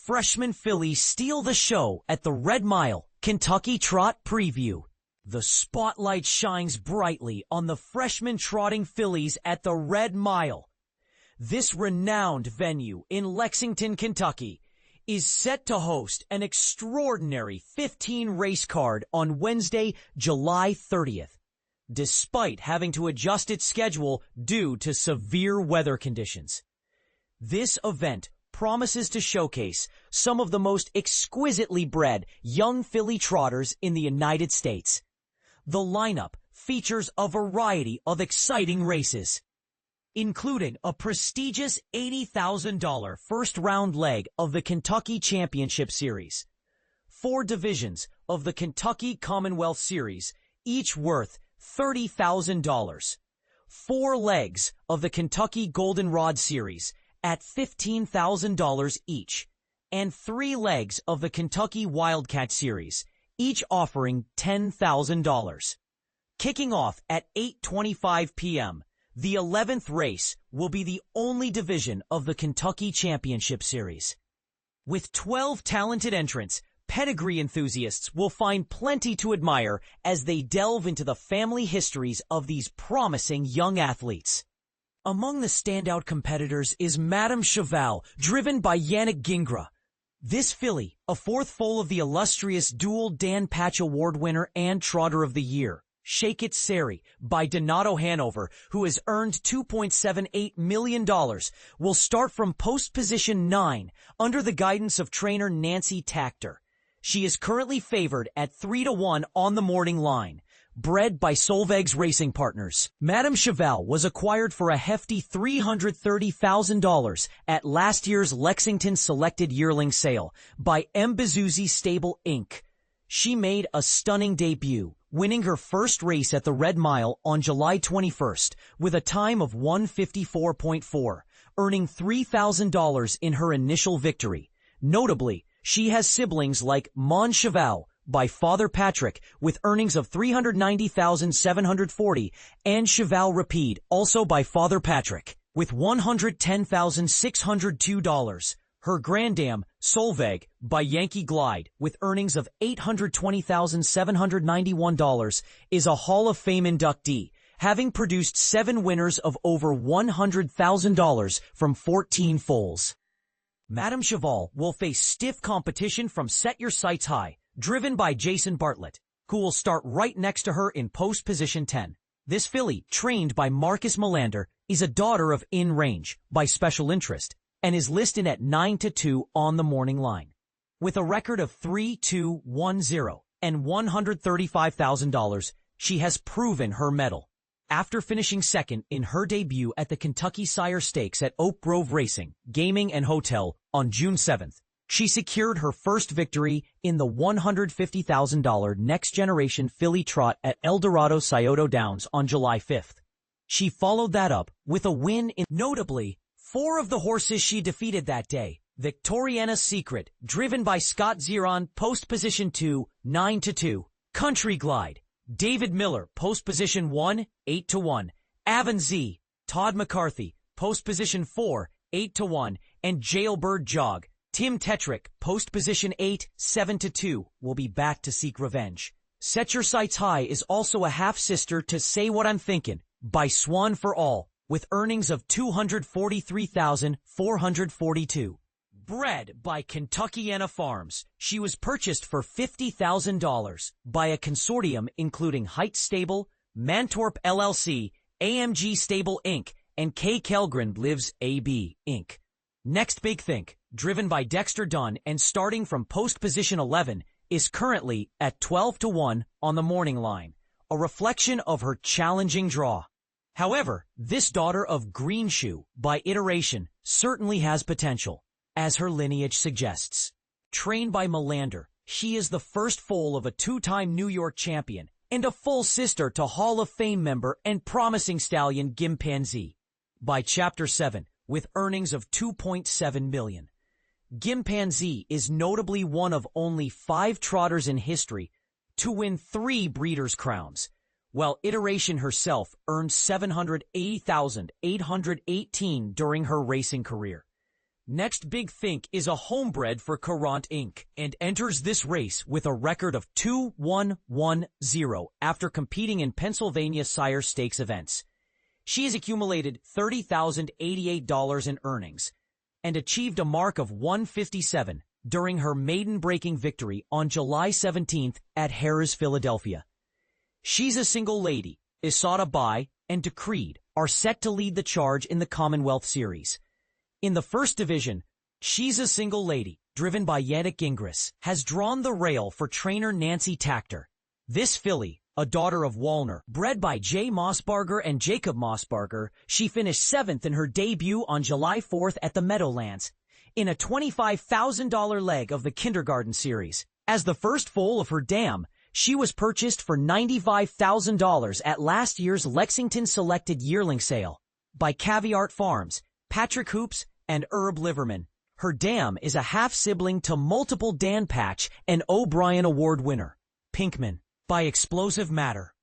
freshman fillies steal the show at the Red Mile Kentucky Trot Preview. The spotlight shines brightly on the freshman trotting fillies at the Red Mile. This renowned venue in Lexington, Kentucky, is set to host an extraordinary 15-race card on Wednesday, July 30th, despite having to adjust its schedule due to severe weather conditions. This event promises to showcase some of the most exquisitely bred young filly trotters in the United States. The lineup features a variety of exciting races, including a prestigious $80,000 first-round leg of the Kentucky Championship Series, 4 divisions of the Kentucky Commonwealth Series, each worth $30,000, 4 legs of the Kentucky Goldenrod Series at $15,000 each, and 3 legs of the Kentucky Wildcat Series, each offering $10,000. Kicking off at 8:25 p.m., the 11th race will be the only division of the Kentucky Championship Series. With 12 talented entrants, pedigree enthusiasts will find plenty to admire as they delve into the family histories of these promising young athletes. Among the standout competitors is Madam Cheval, driven by Yannick Gingras. This filly, a 4th foal of the illustrious dual Dan Patch Award winner and Trotter of the Year, Shake It Sari, by Donato Hanover, who has earned $2.78 million, will start from post position 9 under the guidance of trainer Nancy Tactor. She is currently favored at 3-1 on the morning line. Bred by Solveig's Racing Partners, Madam Cheval was acquired for a hefty $330,000 at last year's Lexington Selected Yearling Sale by M. Bezuzzi Stable, Inc. She made a stunning debut, winning her first race at the Red Mile on July 21st with a time of 1:54.4, earning $3,000 in her initial victory. Notably, she has siblings like Mon Cheval by Father Patrick with earnings of $390,740 and Cheval Rapide, also by Father Patrick, with $110,602. Her grandam, Solveig, by Yankee Glide, with earnings of $820,791, is a Hall of Fame inductee, having produced 7 winners of over $100,000 from 14 foals. Madam Cheval will face stiff competition from Set Your Sights High, driven by Jason Bartlett, who will start right next to her in post position 10. This filly, trained by Marcus Melander, is a daughter of In Range by Special Interest and is listed at 9-2 on the morning line. With a record of 3-2-1-0 and $135,000, she has proven her mettle. After finishing second in her debut at the Kentucky Sire Stakes at Oak Grove Racing, Gaming and Hotel on June 7th, she secured her first victory in the $150,000 Next Generation Filly Trot at Eldorado Scioto Downs on July 5th. She followed that up with a win in, notably, 4 of the horses she defeated that day. Victoriana's Secret, driven by Scott Zeron, post position 2, 9-2. Country Glide, David Miller, post position 1, 8-1. Avon Z, Todd McCarthy, post position 4, 8-1. And Jailbird Jog, Tim Tetrick, post position 8, 7-2, will be back to seek revenge. Set Your Sights High is also a half-sister to Say What I'm Thinking by Swan for All, with earnings of $243,442. Bred by Kentuckiana Farms, she was purchased for $50,000 by a consortium including Heights Stable, Mantorp LLC, AMG Stable Inc., and K. Kellgren Lives AB Inc. Next Big Think, driven by Dexter Dunn and starting from post position 11, is currently at 12-1 on the morning line, a reflection of her challenging draw. However, this daughter of Green Shoe by Iteration certainly has potential, as her lineage suggests. Trained by Melander, she is the first foal of a 2-time New York champion and a full sister to Hall of Fame member and promising stallion Gimpanzee by Chapter 7, with earnings of $2.7 million. Gimpanzee is notably one of only 5 trotters in history to win 3 Breeders' Crowns, while Iteration herself earned $780,818 during her racing career. Next big think is a homebred for Courant Inc. and enters this race with a record of 2-1-1-0 after competing in Pennsylvania Sire Stakes events. She has accumulated $30,088 in earnings and achieved a mark of 157 during her maiden-breaking victory on July 17th at Harrah's, Philadelphia. She's a Single Lady, Is Sought By, and Decreed are set to lead the charge in the Commonwealth Series. In the first division, She's a Single Lady, driven by Yannick Gingras, has drawn the rail for trainer Nancy Tactor. This filly, a daughter of Wallner, bred by Jay Mossbarger and Jacob Mossbarger, she finished 7th in her debut on July 4th at the Meadowlands, in a $25,000 leg of the Kindergarten Series. As the first foal of her dam, she was purchased for $95,000 at last year's Lexington Selected Yearling Sale by Caviart Farms, Patrick Hoops, and Herb Liverman. Her dam is a half-sibling to multiple Dan Patch and O'Brien Award winner, Pinkman, by Explosive Matter.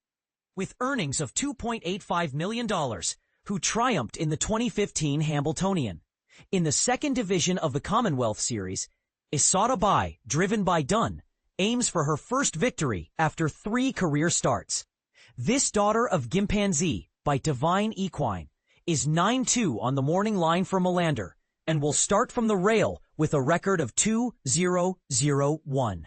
With earnings of $2.85 million, who triumphed in the 2015 Hambletonian. In the second division of the Commonwealth Series, Is Sought By, driven by Dunn, aims for her first victory after 3 career starts. This Daughter of Gimpanzee, by Divine Equine, is 9-2 on the morning line for Melander, and will start from the rail with a record of 2-0-0-1.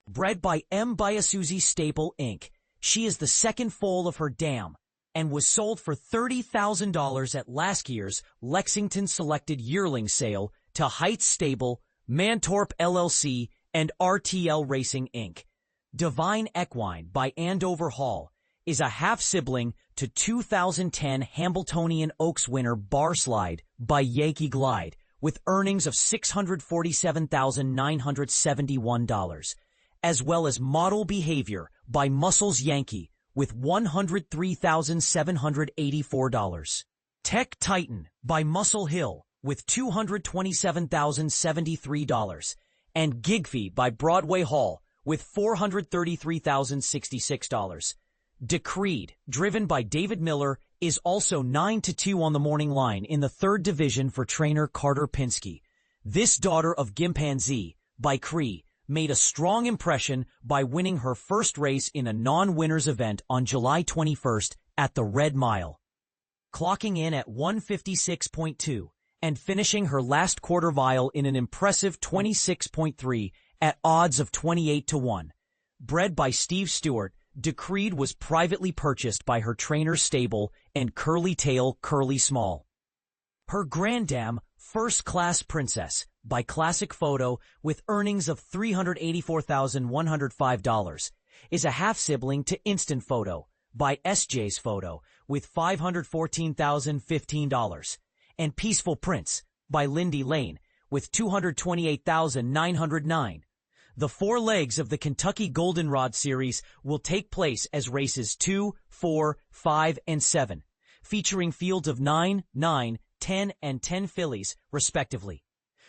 Bred by M. Biasuzi Staple, Inc., she is the second foal of her dam, and was sold for $30,000 at last year's Lexington Selected Yearling Sale to Heights Stable, Mantorp LLC, and RTL Racing, Inc. Divine Equine, by Andover Hall, is a half-sibling to 2010 Hambletonian Oaks winner Barslide by Yankee Glide, with earnings of $647,971, as well as Model Behavior by Muscles Yankee, with $103,784. Tech Titan by Muscle Hill, with $227,073, and Gigfee by Broadway Hall, with $433,066. Decreed, driven by David Miller, is also 9-2 on the morning line in the third division for trainer Carter Pinsky. This Daughter of Gimpanzee, by Cree, made a strong impression by winning her first race in a non-winners event on July 21st at the Red Mile, clocking in at 156.2 and finishing her last quarter mile in an impressive 26.3 at odds of 28-1. Bred by Steve Stewart, Decreed was privately purchased by her trainer's stable and Curly Tail Curly Small. Her Grandam, First Class Princess, by Classic Photo, with earnings of $384,105, is a half-sibling to Instant Photo, by SJ's Photo, with $514,015, and Peaceful Prince, by Lindy Lane, with $228,909. The 4 legs of the Kentucky Goldenrod Series will take place as races 2, 4, 5, and 7, featuring fields of 9, 9, 10, and 10 fillies, respectively.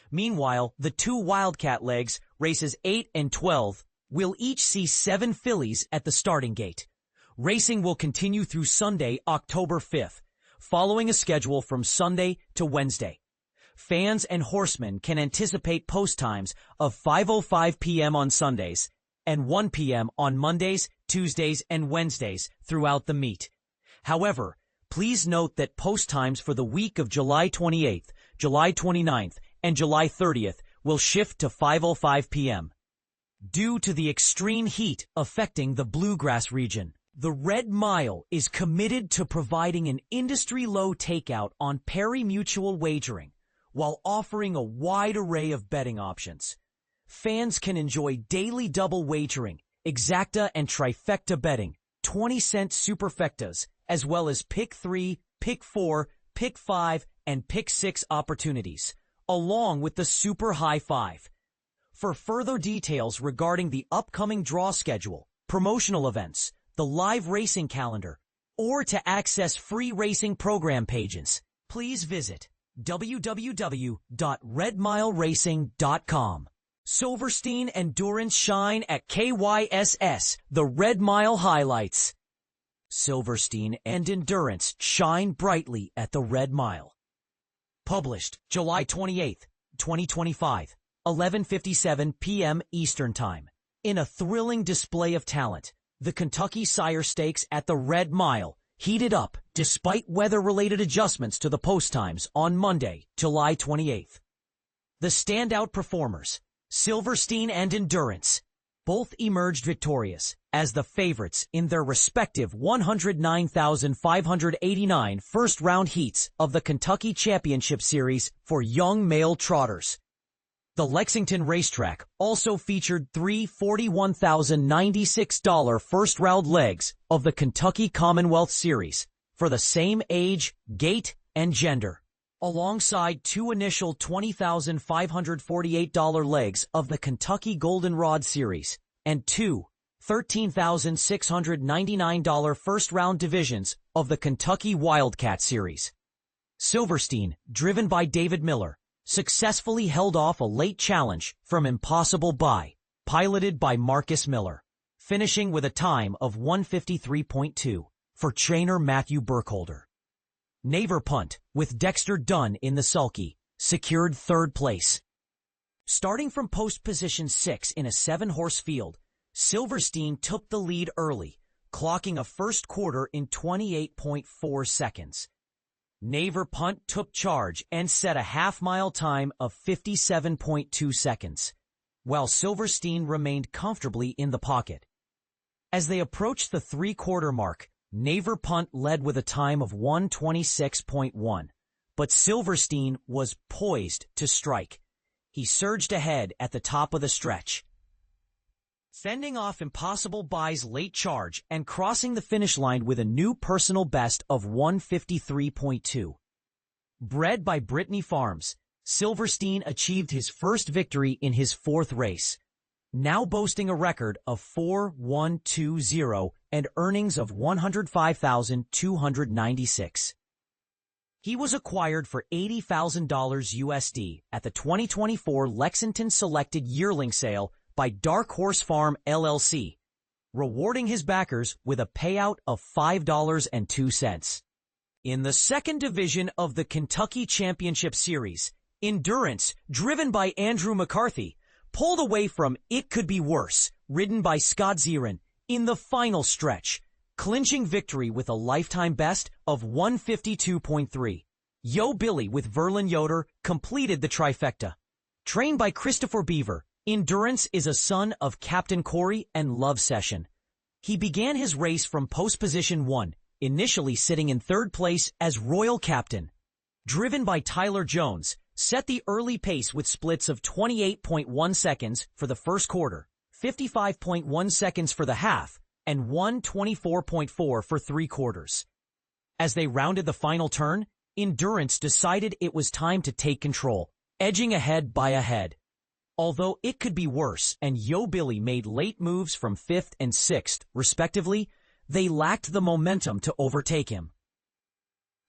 Meanwhile, the 2 Wildcat legs, races 8 and 12, will each see 7 fillies at the starting gate. Racing will continue through Sunday, October 5th, following a schedule from Sunday to Wednesday. Fans and horsemen can anticipate post times of 5:05 p.m. on Sundays and 1 p.m. on Mondays, Tuesdays, and Wednesdays throughout the meet. However, please note that post times for the week of July 28th, July 29th, and July 30th will shift to 5:05 p.m. due to the extreme heat affecting the bluegrass region. The Red Mile is committed to providing an industry-low takeout on pari-mutuel wagering, while offering a wide array of betting options. Fans can enjoy daily double wagering, exacta and trifecta betting, 20-cent superfectas, as well as pick 3, pick 4, pick 5, and pick 6 opportunities, along with the Super High 5. For further details regarding the upcoming draw schedule, promotional events, the live racing calendar, or to access free racing program pages, please visit www.redmileracing.com. Silverstein Endurance Shine at KYSS, the Red Mile highlights. Silverstein and Endurance shine brightly at the Red Mile. Published July 28, 2025, 11:57 p.m. Eastern Time. In a thrilling display of talent, the Kentucky Sire Stakes at the Red Mile heated up despite weather-related adjustments to the post times on Monday, July 28th. The standout performers, Silverstein and Endurance, both emerged victorious as the favorites in their respective 109,589 first-round heats of the Kentucky Championship Series for young male trotters. The Lexington racetrack also featured three $41,096 first-round legs of the Kentucky Commonwealth Series for the same age, gait, and gender, alongside two initial $20,548 legs of the Kentucky Goldenrod Series and two $13,699 first-round divisions of the Kentucky Wildcat Series. Silverstein, driven by David Miller, successfully held off a late challenge from Impossible Buy, piloted by Marcus Miller, finishing with a time of 1:53.2 for trainer Matthew Burkholder. Naver Punt, with Dexter Dunn in the sulky, secured third place. Starting from post position 6 in a 7-horse field, Silverstein took the lead early, clocking a first quarter in 28.4 seconds. Naver Punt took charge and set a half-mile time of 57.2 seconds, while Silverstein remained comfortably in the pocket. As they approached the three-quarter mark, Naver Punt led with a time of 1:26.1, but Silverstein was poised to strike. He surged ahead at the top of the stretch, fending off Impossible Buy's late charge and crossing the finish line with a new personal best of 1:53.2. Bred by Brittany Farms, Silverstein achieved his first victory in his fourth race, now boasting a record of 4-1-2-0 and earnings of $105,296. He was acquired for $80,000 USD at the 2024 Lexington Selected Yearling Sale by Dark Horse Farm LLC, rewarding his backers with a payout of $5.02. In the second division of the Kentucky Championship Series, Endurance, driven by Andrew McCarthy, pulled away from It Could Be Worse, ridden by Scott Zieren, in the final stretch, clinching victory with a lifetime best of 152.3. Yo Billy with Verlin Yoder completed the trifecta. Trained by Christopher Beaver, Endurance is a son of Captain Corey and Love Session. He began his race from post position 1, initially sitting in third place as Royal Captain. Driven by Tyler Jones, set the early pace with splits of 28.1 seconds for the first quarter, 55.1 seconds for the half, and 1:24.4 for three quarters. As they rounded the final turn, Endurance decided it was time to take control, edging ahead by a head. Although It Could Be Worse and Yo Billy made late moves from 5th and 6th, respectively, they lacked the momentum to overtake him.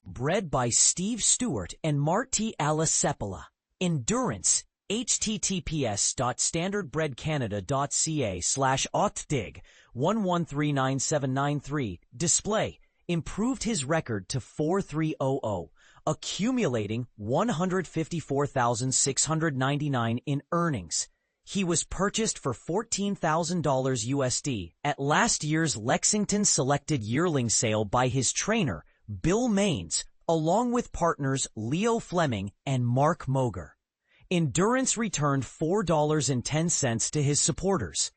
Bred by Steve Stewart and Marty Alasepola, Endurance, https:/standardbredcanada.ca/octdig 1139793 display, improved his record to 4300, accumulating $154,699 in earnings. He was purchased for $14,000 USD at last year's Lexington Selected Yearling Sale by his trainer, Bill Maines, along with partners Leo Fleming and Mark Moger. Endurance returned $4.10 to his supporters.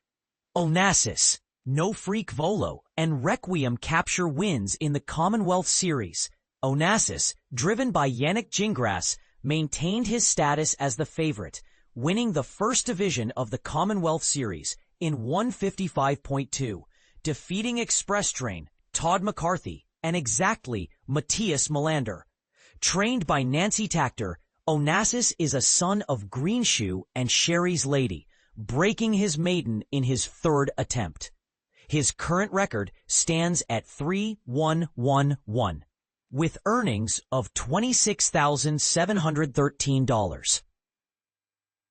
Onassis, No Freak Volo, and Requiem capture wins in the Commonwealth Series. Onassis, driven by Yannick Gingras, maintained his status as the favorite, winning the first division of the Commonwealth Series in 1:55.2, defeating Express Train, Todd McCarthy, and exactly Matthias Melander. Trained by Nancy Tactor, Onassis is a son of Greenshoe and Sherry's Lady, breaking his maiden in his third attempt. His current record stands at 3-1-1-1. with earnings of $26,713.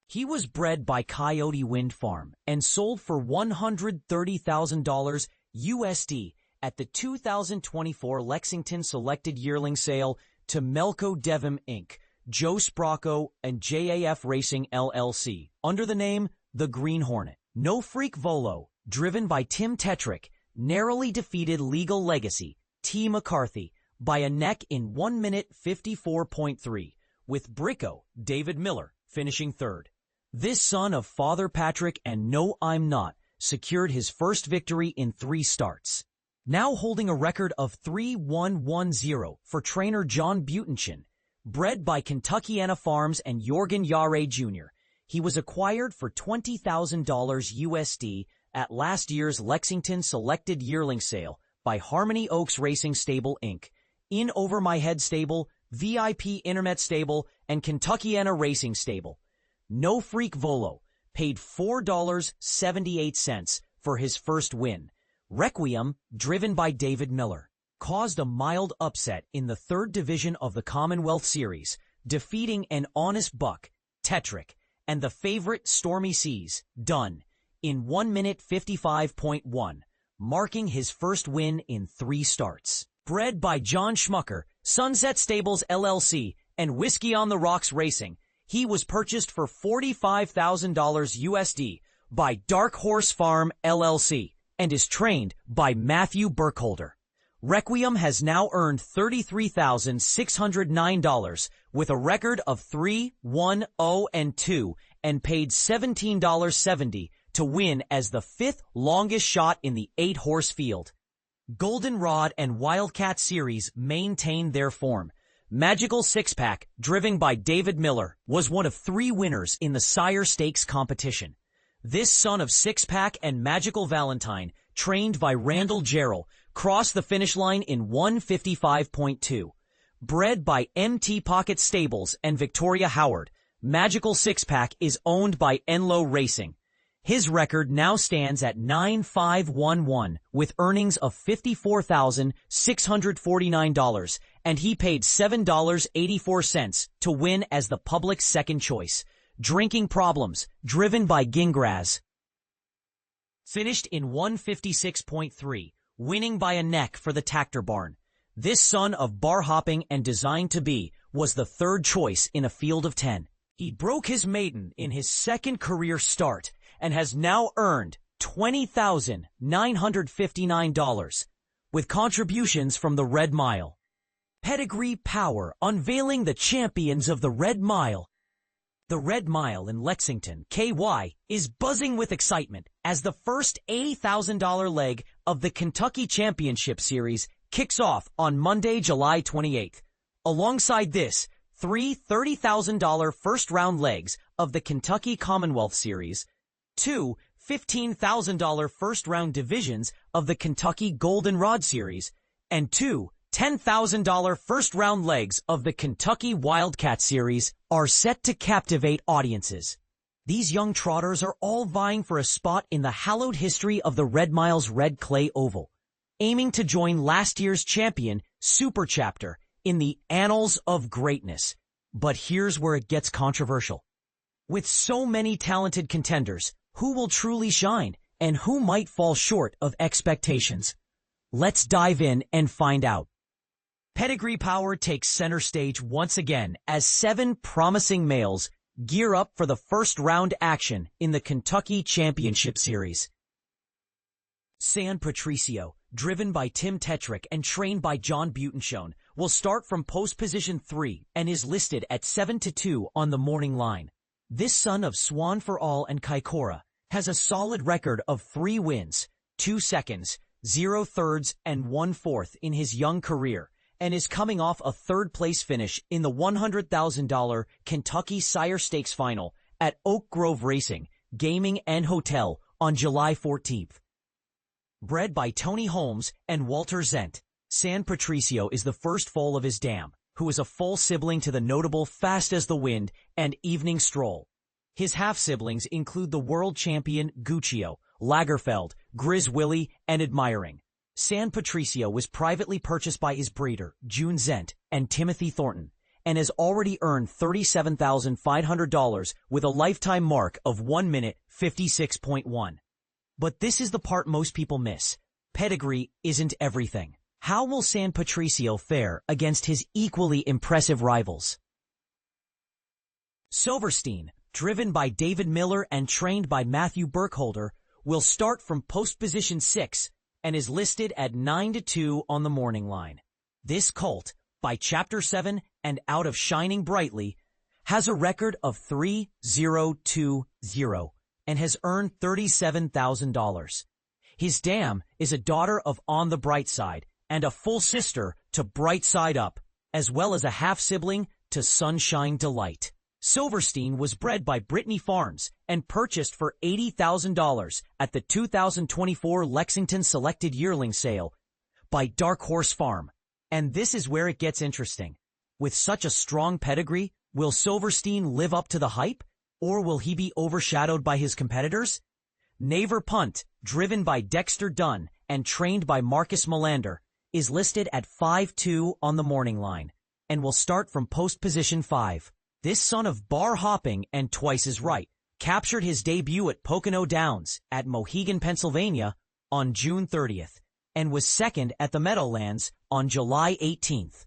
He was bred by Coyote Wind Farm and sold for $130,000 USD at the 2024 Lexington Selected Yearling Sale to Melco Devim Inc., Joe Sprocco, and JAF Racing LLC, under the name the Green Hornet. No Freak Volo, driven by Tim Tetrick, narrowly defeated Legal Legacy, T. McCarthy, by a neck in 1 minute 54.3, with Bricko, David Miller, finishing third. This son of Father Patrick and No I'm Not secured his first victory in 3 starts. Now holding a record of 3-1-1-0 for trainer John Butenchin. Bred by Kentuckiana Farms and Jorgen Yare Jr., he was acquired for $20,000 USD at last year's Lexington Selected Yearling Sale by Harmony Oaks Racing Stable, Inc., In Over My Head Stable, VIP Internet Stable, and Kentuckiana Racing Stable. No Freak Volo paid $4.78 for his first win. Requiem, driven by David Miller, caused a mild upset in the 3rd division of the Commonwealth Series, defeating an honest buck, Tetrick, and the favorite Stormy Seas, Dunn, in 1 minute 55.1, marking his first win in 3 starts. Bred by John Schmucker, Sunset Stables LLC, and Whiskey on the Rocks Racing, he was purchased for $45,000 USD by Dark Horse Farm LLC and is trained by Matthew Burkholder. Requiem has now earned $33,609 with a record of 3-1-0-2 and paid $17.70 to win as the 5th longest shot in the 8-horse field. Goldenrod and Wildcat Series maintained their form. Magical Six-Pack, driven by David Miller, was one of 3 winners in the Sire Stakes competition. This son of Six-Pack and Magical Valentine, trained by Randall Jarrell, crossed the finish line in 1:55.2. Bred by MT Pocket Stables and Victoria Howard, Magical Six-Pack is owned by Enloe Racing. His record now stands at 9-5-1-1 with earnings of $54,649, and he paid $7.84 to win as the public's second choice. Drinking Problems, driven by Gingras, finished in 1:56.3, winning by a neck for the Tactor Barn. This son of bar hopping and designed to be was the 3rd choice in a field of 10. He broke his maiden in his 2nd career start and has now earned $20,959 with contributions from the Red Mile. Pedigree Power, unveiling the champions of the Red Mile. The Red Mile in Lexington, KY, is buzzing with excitement as the first $80,000 leg of the Kentucky Championship Series kicks off on Monday, July 28th. Alongside this, 3 $30,000 first-round legs of the Kentucky Commonwealth Series, 2 $15,000 first-round divisions of the Kentucky Goldenrod Series, and 2 $10,000 first-round legs of the Kentucky Wildcat Series are set to captivate audiences. These young trotters are all vying for a spot in the hallowed history of the Red Mile's red clay oval, aiming to join last year's champion, Super Chapter, in the annals of greatness. But here's where it gets controversial. With so many talented contenders, who will truly shine and who might fall short of expectations? Let's dive in and find out. Pedigree Power takes center stage once again as 7 promising males gear up for the first round action in the Kentucky Championship Series. San Patricio, driven by Tim Tetrick and trained by John Butenchin, will start from post position 3 and is listed at 7-2 on the morning line. This son of Swan for All and Kaikoura has a solid record of 3 wins, 2 seconds, 0 thirds, and 1 fourth in his young career, and is coming off a 3rd place finish in the $100,000 Kentucky Sire Stakes final at Oak Grove Racing, Gaming and Hotel on July 14th. Bred by Tony Holmes and Walter Zent, San Patricio is the first foal of his dam, who is a full sibling to the notable Fast as the Wind and Evening Stroll. His half-siblings include the world champion Guccio, Lagerfeld, Grizz Willie, and Admiring. San Patricio was privately purchased by his breeder, June Zent, and Timothy Thornton, and has already earned $37,500 with a lifetime mark of 1 minute 56.1. But this is the part most people miss. Pedigree isn't everything. How will San Patricio fare against his equally impressive rivals? Silverstein, driven by David Miller and trained by Matthew Burkholder, will start from post position 6 and is listed at 9-2 on the morning line. This colt, by Chapter 7 and out of Shining Brightly, has a record of 3-0-2-0 and has earned $37,000. His dam is a daughter of On the Bright Side and a full sister to Bright Side Up, as well as a half-sibling to Sunshine Delight. Silverstein was bred by Brittany Farms and purchased for $80,000 at the 2024 Lexington Selected Yearling Sale by Dark Horse Farm. And this is where it gets interesting. With such a strong pedigree, will Silverstein live up to the hype, or will he be overshadowed by his competitors? Naver Punt, driven by Dexter Dunn and trained by Marcus Melander, is listed at 5-2 on the morning line and will start from post position 5. This son of bar hopping and Twice is Right captured his debut at Pocono Downs at Mohegan, Pennsylvania on June 30th and was second at the Meadowlands on July 18th.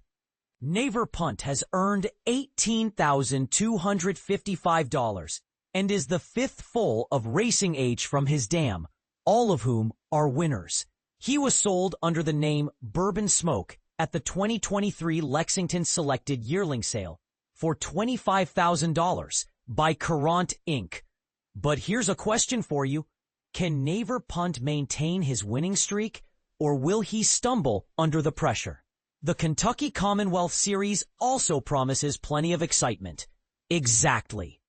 Naver Punt has earned $18,255 and is the 5th foal of racing age from his dam, all of whom are winners. He was sold under the name Bourbon Smoke at the 2023 Lexington Selected Yearling Sale for $25,000 by Courant Inc. But here's a question for you. Can Naver Punt maintain his winning streak, or will he stumble under the pressure? The Kentucky Commonwealth Series also promises plenty of excitement. Exactly.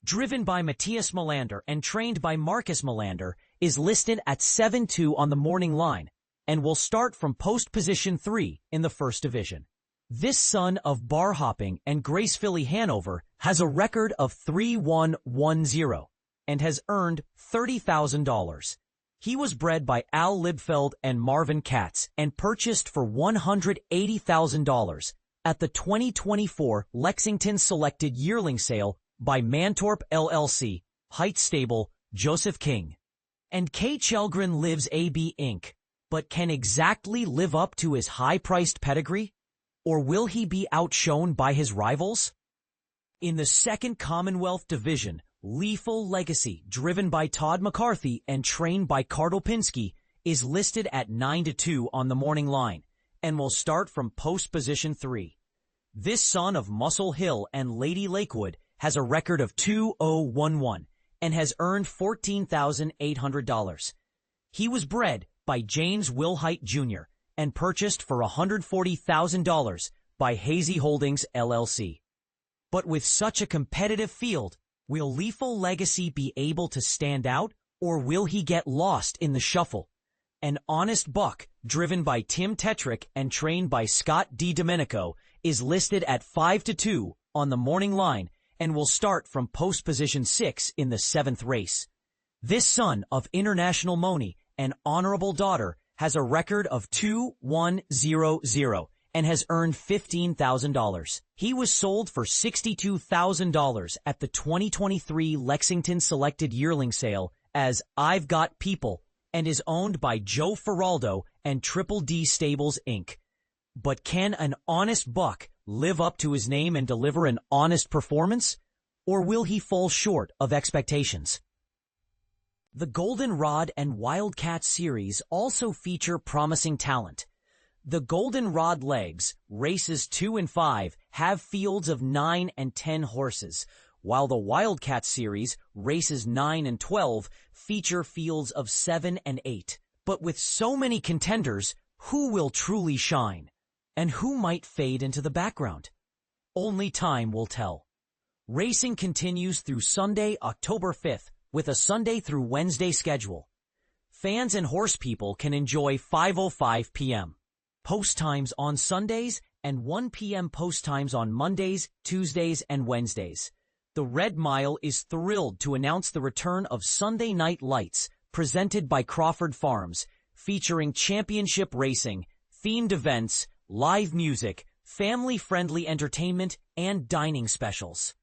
Driven by Matthias Melander and trained by Marcus Melander, is listed at 7-2 on the morning line and will start from post position 3 in the first division. This son of bar hopping and Grace Filly Hanover has a record of 3-1-1-0 and has earned $30,000. He was bred by Al Libfeld and Marvin Katz and purchased for $180,000 at the 2024 Lexington Selected Yearling Sale by Mantorp LLC, Heights Stable, Joseph King. And K. Chelgren Lives AB Inc., but can exactly live up to his high-priced pedigree? Or will he be outshone by his rivals? In the second Commonwealth Division, Lethal Legacy, driven by Todd McCarthy and trained by Cardle Pinsky, is listed at 9-2 on the morning line and will start from post position 3. This son of Muscle Hill and Lady Lakewood has a record of 2-0-1-1 and has earned $14,800. He was bred by James Wilhite Jr. and purchased for $140,000 by Hazy Holdings LLC. But with such a competitive field, will Lethal Legacy be able to stand out, or will he get lost in the shuffle? An honest buck, driven by Tim Tetrick and trained by Scott DiDomenico, is listed at 5-2 on the morning line and will start from post position 6 in the 7th race. This son of International Moni and Honorable Daughter has a record of 2-1-0-0 and has earned $15,000. He was sold for $62,000 at the 2023 Lexington Selected Yearling Sale as I've Got People and is owned by Joe Feraldo and Triple D Stables Inc. But can an honest buck live up to his name and deliver an honest performance? Or will he fall short of expectations? The Goldenrod and Wildcat series also feature promising talent. The Goldenrod legs, races 2 and 5, have fields of 9 and 10 horses, while the Wildcat series, races 9 and 12, feature fields of 7 and 8. But with so many contenders, who will truly shine? And who might fade into the background? Only time will tell. Racing continues through Sunday, October 5th, with a Sunday through Wednesday schedule. Fans and horse people can enjoy 5:05 p.m. post times on Sundays and 1 p.m. post times on Mondays, Tuesdays, and Wednesdays. The Red Mile is thrilled to announce the return of Sunday Night Lights, presented by Crawford Farms, featuring championship racing, themed events, live music, family-friendly entertainment, and dining specials.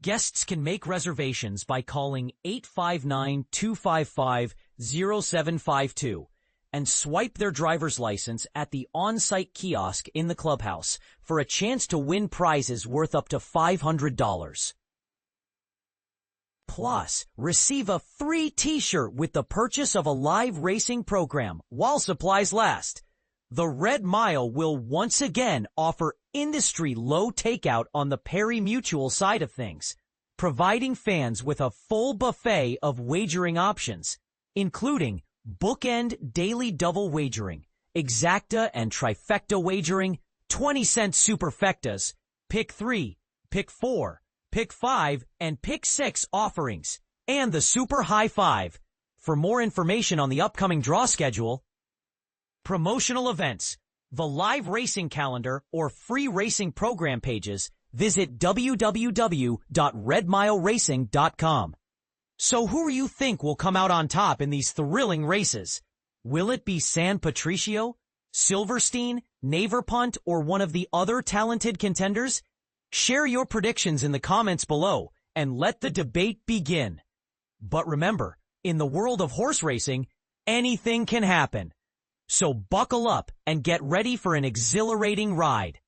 Guests can make reservations by calling 859-255-0752 and swipe their driver's license at the on-site kiosk in the clubhouse for a chance to win prizes worth up to $500. Plus, receive a free t-shirt with the purchase of a live racing program while supplies last. The Red Mile will once again offer industry-low takeout on the Perry Mutual side of things, providing fans with a full buffet of wagering options, including bookend daily double wagering, exacta and trifecta wagering, 20-cent superfectas, pick 3, pick 4, pick 5, and pick 6 offerings, and the Super High 5. For more information on the upcoming draw schedule, promotional events, the live racing calendar, or free racing program pages, visit www.redmileracing.com. So who do you think will come out on top in these thrilling races? Will it be San Patricio, Silverstein, Naverpunt, or one of the other talented contenders? Share your predictions in the comments below and let the debate begin. But remember, in the world of horse racing, anything can happen. So buckle up and get ready for an exhilarating ride.